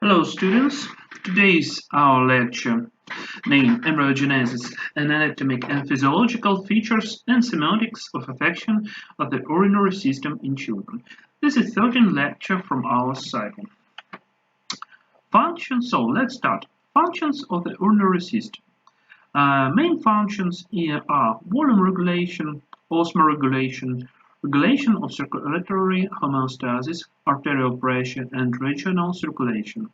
Hello students, today's our lecture named Embryogenesis, anatomic and physiological features and semiotics of affection of the urinary system in children. This is 13th lecture from our cycle. Functions, so let's start. Functions of the urinary system. Main functions here are volume regulation, osmoregulation, regulation of circulatory homeostasis, arterial pressure, and regional circulation.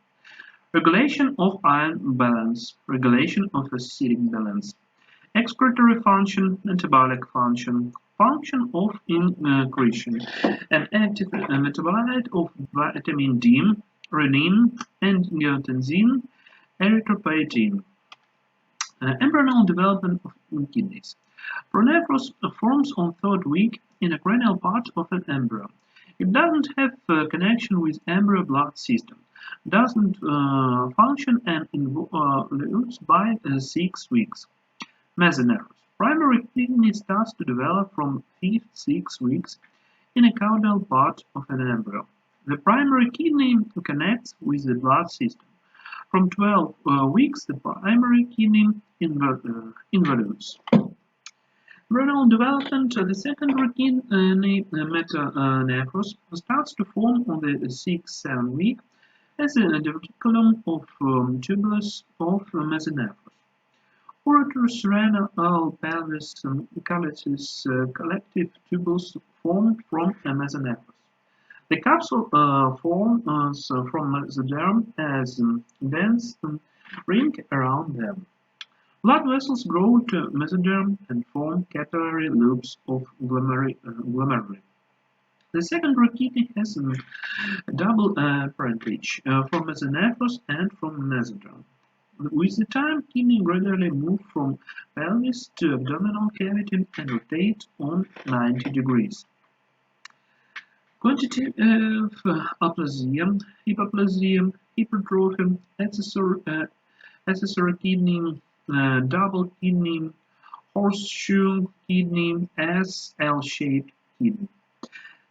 Regulation of ion balance, regulation of acidic balance, excretory function, metabolic function, function of incretion, an active metabolite of vitamin D, renin, angiotensin, erythropoietin. Embryonal development of kidneys. Pronephros forms on third week in a cranial part of an embryo. It doesn't have a connection with embryo blood system, doesn't function and involves by 6 weeks. Mesonephros. Primary kidney starts to develop from 5-6 weeks in a caudal part of an embryo. The primary kidney connects with the blood system. From 12 weeks, the primary kidney involutes. Renal development, the secondary kidney metanephros starts to form on the 6-7 week as a diverticulum of tubulus of mesonephros. Ureterus, renal, pelvis, calyces, collective tubules formed from a mesonephros. The capsule forms from mesoderm as dense ring around them. Blood vessels grow to mesoderm and form capillary loops of glomeruli. The secondary kidney has a double parentage from mesonephros and from mesoderm. With the time, kidney gradually move from pelvis to abdominal cavity and rotate on 90 degrees. Quantitative aplasia, hypoplasia, hypertrophy, accessory kidney, double kidney, horseshoe kidney, L-shaped kidney.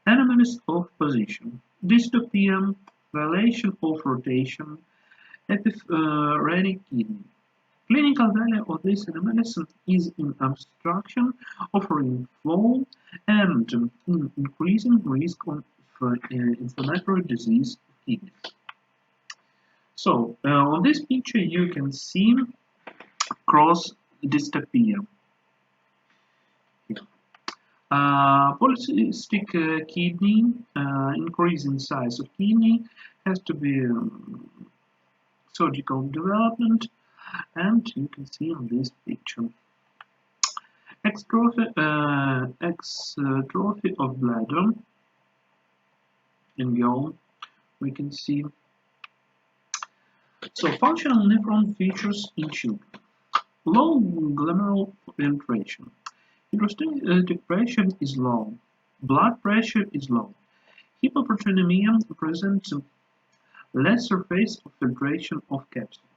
Anomalies of position, dystopia, violation of rotation, epiphrenic kidney. Clinical value of this anomalies is in obstruction of ring flow and in increasing risk of inflammatory disease of kidney. So, on this picture you can see cross dystopia. Polycystic kidney, increase in size of kidney, has to be surgical development, and you can see on this picture. Extrophy of bladder in girl, we can see. So, functional nephron features in children. Low glomerular filtration. Hydrostatic pressure is low. Blood pressure is low. Hypoproteinemia presents less surface of filtration of capsule.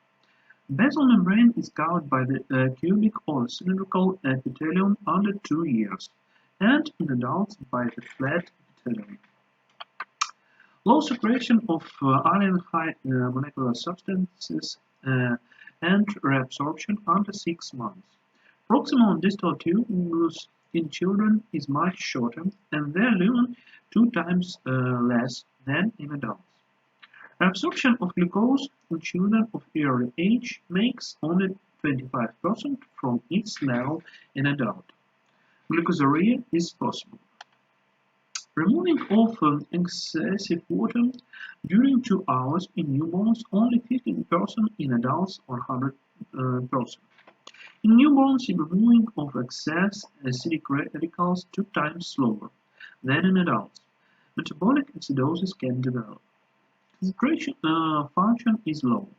Basal membrane is covered by the cubic or cylindrical epithelium under 2 years, and in adults by the flat epithelium. Low secretion of iron high molecular substances and reabsorption under 6 months. Proximal and distal tubulus in children is much shorter and their lumen 2 times less than in adults. Absorption of glucose in children of early age makes only 25% from its level in adult. Glucosuria is possible. Removing of excessive water during 2 hours in newborns, only 15% in adults or 100%. In newborns, the removing of excess acidic radicals 2 times slower than in adults. Metabolic acidosis can develop. Excretion function is low.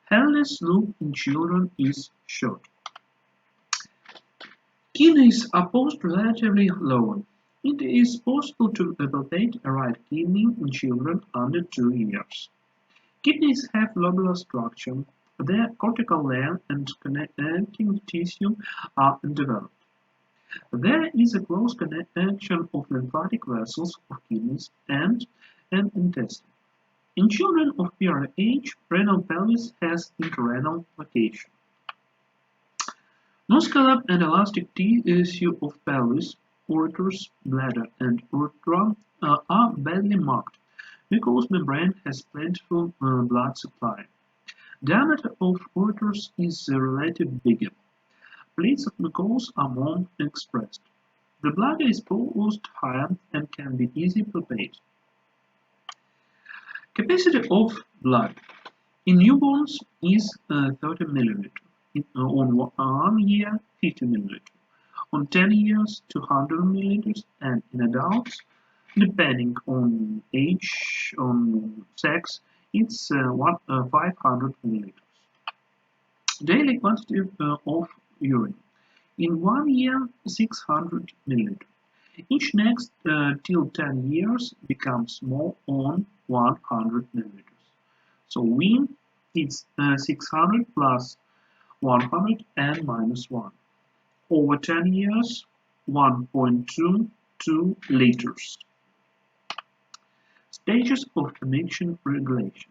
Henle's loop in children is short. Kidneys are postoperatively lower. It is possible to palpate a right kidney in children under 2 years. Kidneys have lobular structure. Their cortical layer and connecting tissue are undeveloped. There is a close connection of lymphatic vessels of kidneys and an intestine. In children of period age, renal pelvis has interrenal location. Muscular and elastic tissue of pelvis, ureters, bladder, and urethra are badly marked. Mucous membrane has plentiful blood supply. Diameter of ureters is relatively bigger. Plates of mucus are more expressed. The bladder is posed higher and can be easily palpated. Capacity of blood in newborns is 30 ml. On 1 year, 50 ml. On 10 years, 200 ml, and in adults, depending on age, on sex, it's 500 ml. Daily quantity of urine. In 1 year, 600 ml. Each next till 10 years becomes more on 100 ml. So we, it's 600 plus 100 and minus 1. Over 10 years, 1.22 liters. Stages of emission regulation.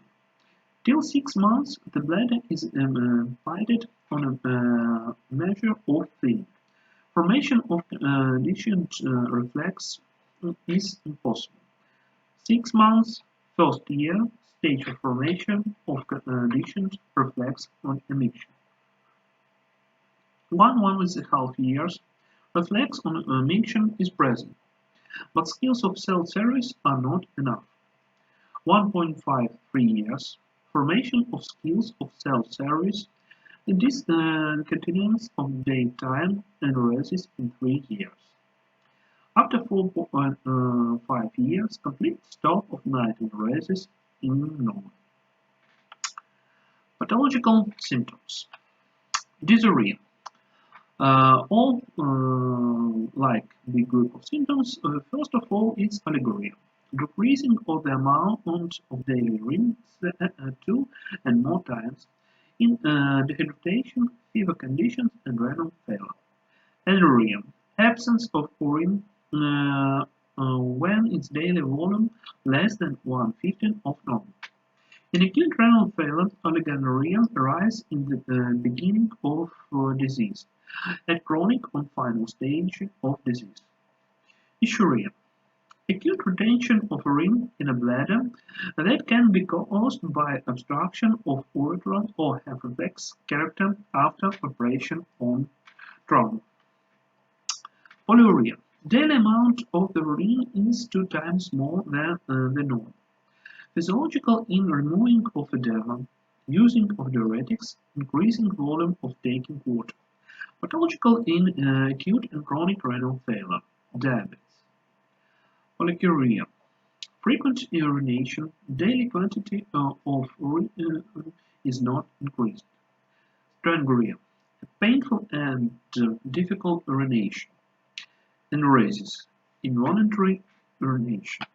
Till 6 months, the bladder is divided on a measure of filling. Formation of conditioned reflex is impossible. 6 months, first year, stage of formation of conditioned reflex on emission. 1.5 years, reflex on emission is present, but skills of cell service are not enough. 1.53 years, formation of skills of cell service, discontinuance of daytime enuresis in 3 years. After 4.5 years, complete stop of night enuresis in normal. Pathological symptoms. Dysarrhea. All like the group of symptoms, first of all, it's oligoria, decreasing of the amount of daily urine 2 and more times in dehydration, fever conditions, and renal failure. Anuria, absence of urine when its daily volume less than 1/15 of normal. In acute renal failure, oligonuria arise in the beginning of disease, at chronic or final stage of disease. Dysuria, acute retention of urine in a bladder that can be caused by obstruction of urethra or have reflex character after operation on trauma. Polyuria, daily amount of the urine is 2 times more than the norm. Physiological in removing of edema, using of diuretics, increasing volume of taking water. Pathological in acute and chronic renal failure, diabetes. Polyuria, frequent urination, daily quantity of urine is not increased. Stranguria, painful and difficult urination. Enuresis, involuntary urination.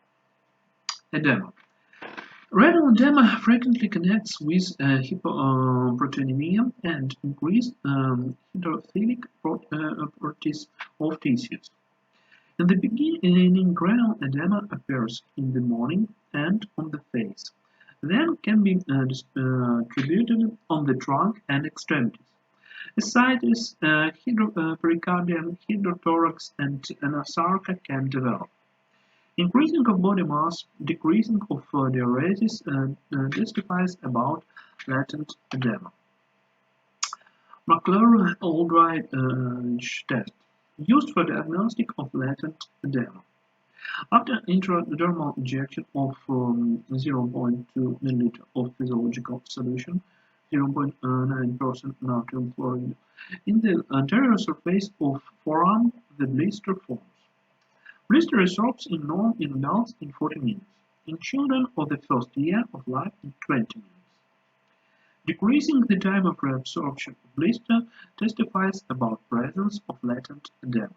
Edema. Renal edema frequently connects with hypoproteinemia and increased hydrophilic properties of tissues. In the beginning, renal edema appears in the morning and on the face, then can be distributed on the trunk and extremities. Ascites, pericardium, hydrothorax, and anasarca can develop. Increasing of body mass, decreasing of diuresis testifies about latent edema. McClure-Aldrich test, used for diagnostic of latent edema. After intradermal injection of 0.2 ml of physiological solution, 0.9% natrium chloride, in the anterior surface of forearm, the blister forms. Blister resorbs in adults in 40 minutes, in children of the first year of life in 20 minutes. Decreasing the time of reabsorption of blister testifies about presence of latent edema.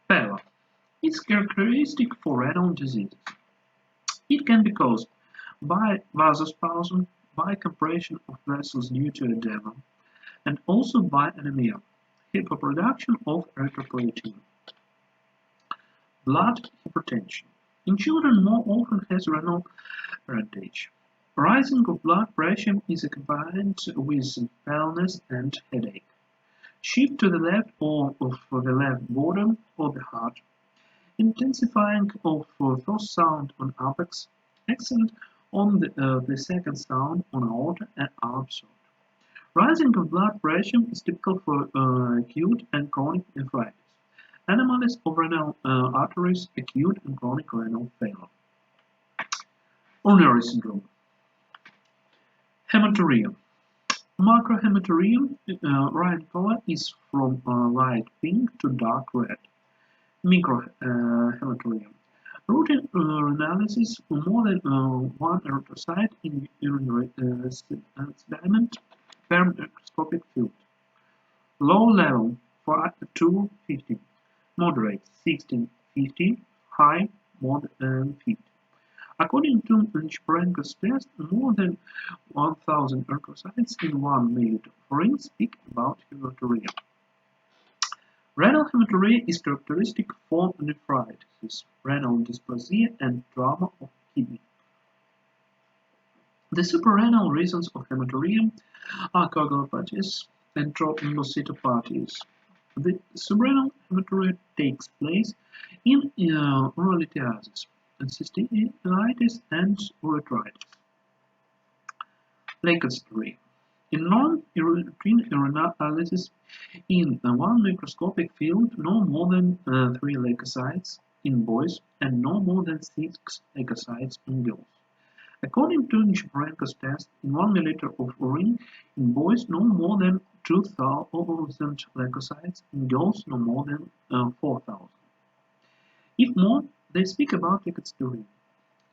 Pallor. It's characteristic for renal diseases. It can be caused by vasospasm, by compression of vessels due to edema, and also by anemia, hypoproduction of erythropoietin. Blood hypertension. In children, more often has renal parentage. Rising of blood pressure is accompanied with paleness and headache. Shift to the left or of the left border of the heart. Intensifying of first sound on apex. Accent on the second sound on aorta and absurd. Rising of blood pressure is typical for acute and chronic nephritis. Anomalies of renal arteries, acute and chronic renal failure. Urinary syndrome. Hematuria. Macrohematuria, right color is from light pink to dark red. Microhematuria. Routine analysis of more than one erythrocyte in urinary sediment per microscopic field. Low level 4 to 15. Moderate 16-50. High more than 50. According to Nishparenko's test, more than 1,000 erythrocytes in 1 milliliter of urine speak about hematuria. Renal hematuria is characteristic for nephritis, renal dysplasia, and trauma of kidney. The suprarenal reasons of hematuria are coagulopathies and thrombocytopathies. The subrenal hematuria takes place in urolithiasis, cystitis, and urethritis. Leukocyturia. In non-routine urinalysis in one microscopic field, no more than 3 leukocytes in boys and no more than 6 leukocytes in girls. According to Nishparenko's test, in 1 milliliter of urine in boys, no more than 2,000 leukocytes, in girls, no more than 4,000. If more, they speak about leukocyturia.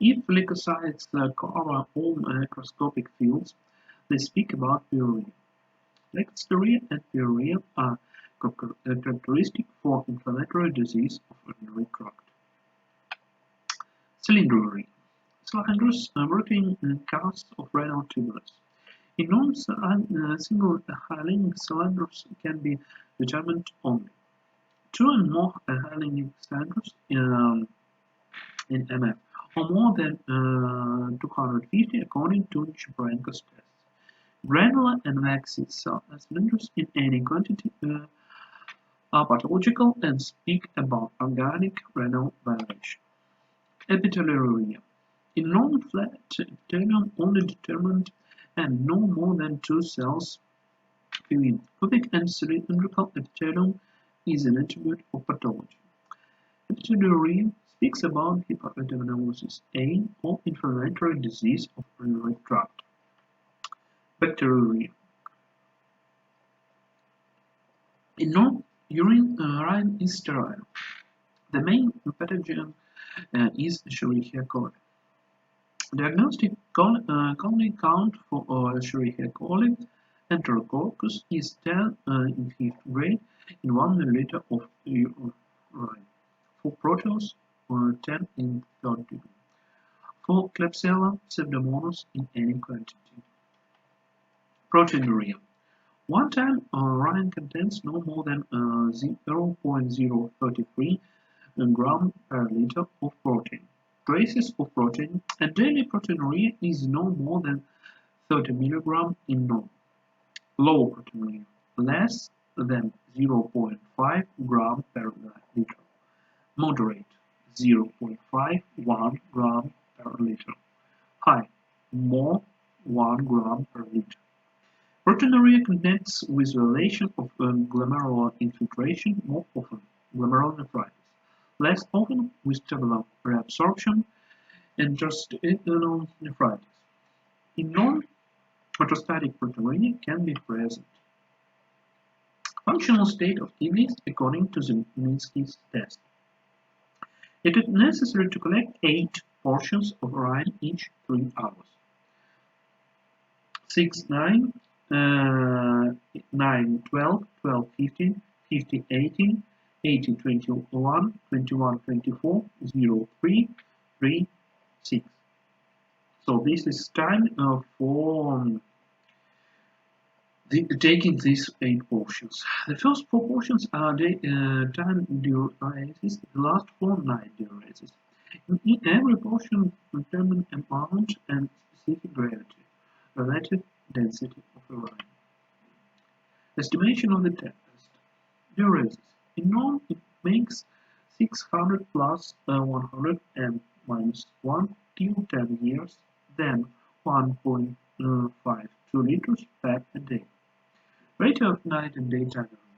If leukocytes cover all microscopic fields, they speak about pyuria. Leukocyturia and pyuria are characteristic for inflammatory disease of urinary tract. Cylindruria. Cylindrous working casts of renal tubules. In non-single High-Lying cylinders can be determined only. 2 and more High-Lying cylinders in MF, or more than 250 according to Nishparenko's tests. Granular and waxy cylinders in any quantity are pathological and speak about organic renal violation. Epithelioria. In non-flat epithelium only determined and no more than 2 cells within. Cubic and cylindrical epithelium is an attribute of pathology. Epithelioria speaks about hepatonematosis A or inflammatory disease of urinary tract. Bacteriuria. In urine is sterile. The main pathogen is Escherichia coli. Diagnostic colony count for Escherichia coli enterococcus is 10 in 5th grade in 1 milliliter of urine. For Proteus, 10 in 3rd degree. For Klebsiella pseudomonas in any quantity. Proteinuria. 1 time urine contains no more than 0.033 gram per liter of protein. Traces of protein and daily proteinuria is no more than 30 mg in norm. Low proteinuria, less than 0.5 gram per liter. Moderate, 0.51 gram per liter. High, more 1 gram per liter. Proteinuria connects with violation of glomerular infiltration, more often glomerulonephritis, less often with tubular reabsorption and interstitial nephritis. In non-metastatic proteinuria can be present. Functional state of kidneys according to Zielinski's test. It is necessary to collect 8 portions of urine each 3 hours. 6, 9, 9, 12, 12, 15, 15, 18, 18, 21, 21, 24, 0, 3, 3, 6. So this is time for taking these 8 portions. The first 4 portions are time diuresis, the last 4 night diuresis. In every portion determine amount and specific gravity, relative density of urine. Estimation of the test. Duration. In norm, it makes 600 plus 100 and minus 1 till 10 years, then 1.52 liters per a day. Ratio of night and daytime urine.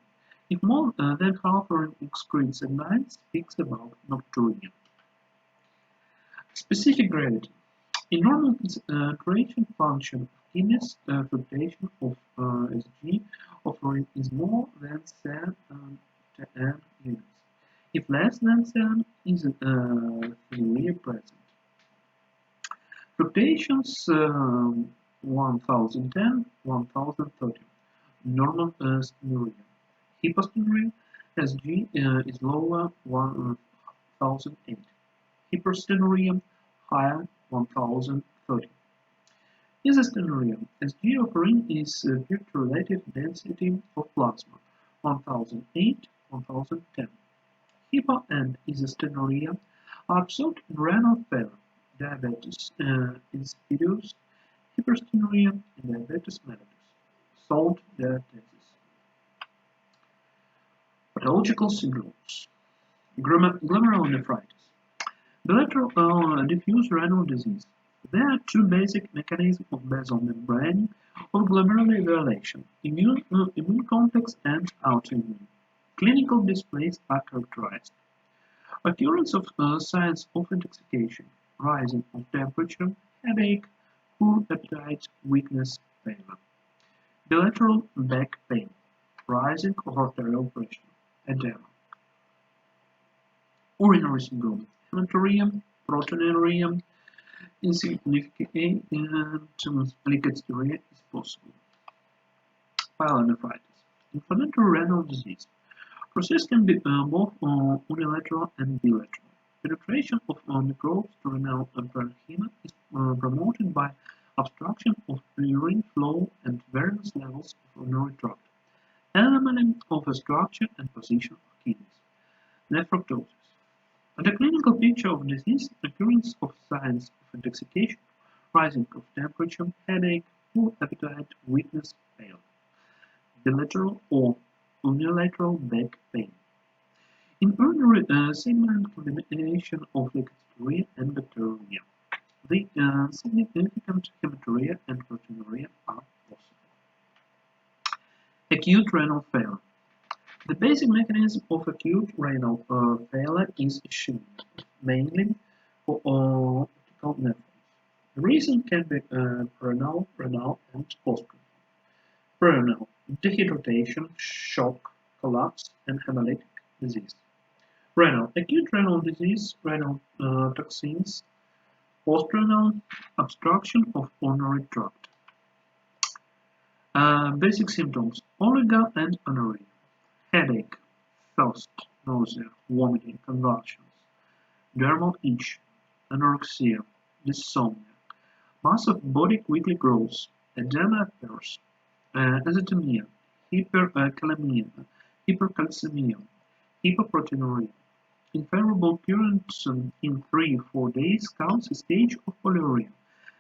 If more than half urine excretes at night, speaks about nocturia. Specific gravity. In normal concentration function of kidneys, fluctuation of Sg of urine is more than 7 units. If less than 7, is theory present. Fluctuations 1010, 1030. Normal stenuria. Hypostenuria Sg is lower 1008. Hyperstenuria higher 1030. Isostenuria Sg of urine is due to relative density of plasma 1008, 1010. Hypo and isostenuria are observed in renal failure, diabetes insipidus, hyperstenuria, and diabetes mellitus. Salt diathesis. Pathological syndromes. Glomerulonephritis. Bilateral diffuse renal disease. There are two basic mechanisms of basal membrane of glomerular dilation: immune complex and autoimmune. Clinical displays are characterized. Occurrence of signs of intoxication, rising of temperature, headache, poor appetite, weakness, failure. Bilateral back pain, rising of arterial pressure, edema. Urinary syndrome, hematuria, proteinuria, insignificant liquid is possible. Pyelonephritis, inflammatory renal disease. Process can be both unilateral and bilateral. Penetration of microbes to renal parenchyma is promoted by obstruction of urine flow at various levels of urinary tract, anomaly of the structure and position of kidneys. Nephroptosis. The clinical picture of disease, occurrence of signs of intoxication, rising of temperature, headache, poor appetite, weakness, failure. Bilateral or unilateral back pain. In urinary segment combination of liquid and bacteria, the significant hematuria and proteinuria are possible. Acute renal failure. The basic mechanism of acute renal failure is ischemia, mainly for optical nephrons. The reason can be renal, and postrenal. Renal dehydration, shock, collapse, and hemolytic disease. Renal acute renal disease, renal toxins, postrenal obstruction of urinary tract. Basic symptoms: oligo and anorexia. Headache, thirst, nausea, vomiting, convulsions, dermal itch, anorexia, dysomnia, mass of body quickly grows, edema appears, azotemia, hyperkalemia, hypercalcemia, hypoproteinuria. Unfavorable currents in 3-4 days counts a stage of polyuria.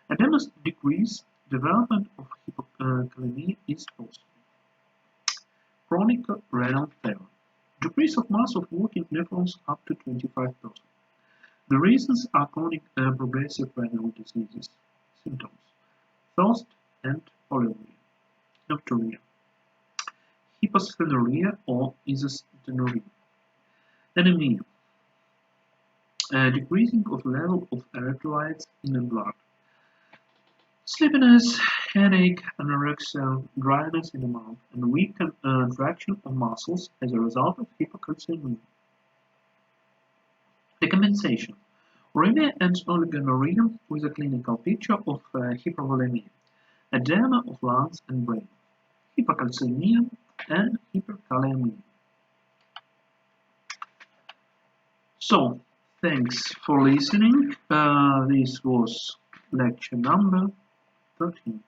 Edema decrease, development of hypokalemia is possible. Chronic renal failure. Decrease of mass of working nephrons up to 25%. The reasons are chronic progressive renal diseases. Symptoms: thirst and polyuria. Nocturia. Hyposphenuria or isostenuria. Anemia. Decreasing of level of electrolytes in the blood. Sleepiness, headache, anorexia, dryness in the mouth, and weak contraction of muscles as a result of hypocalcemia. Decompensation. Urinary and oligonuria with a clinical picture of hypovolemia, edema of lungs and brain, hypocalcemia, and hyperkalemia. So, thanks for listening. This was lecture number 13.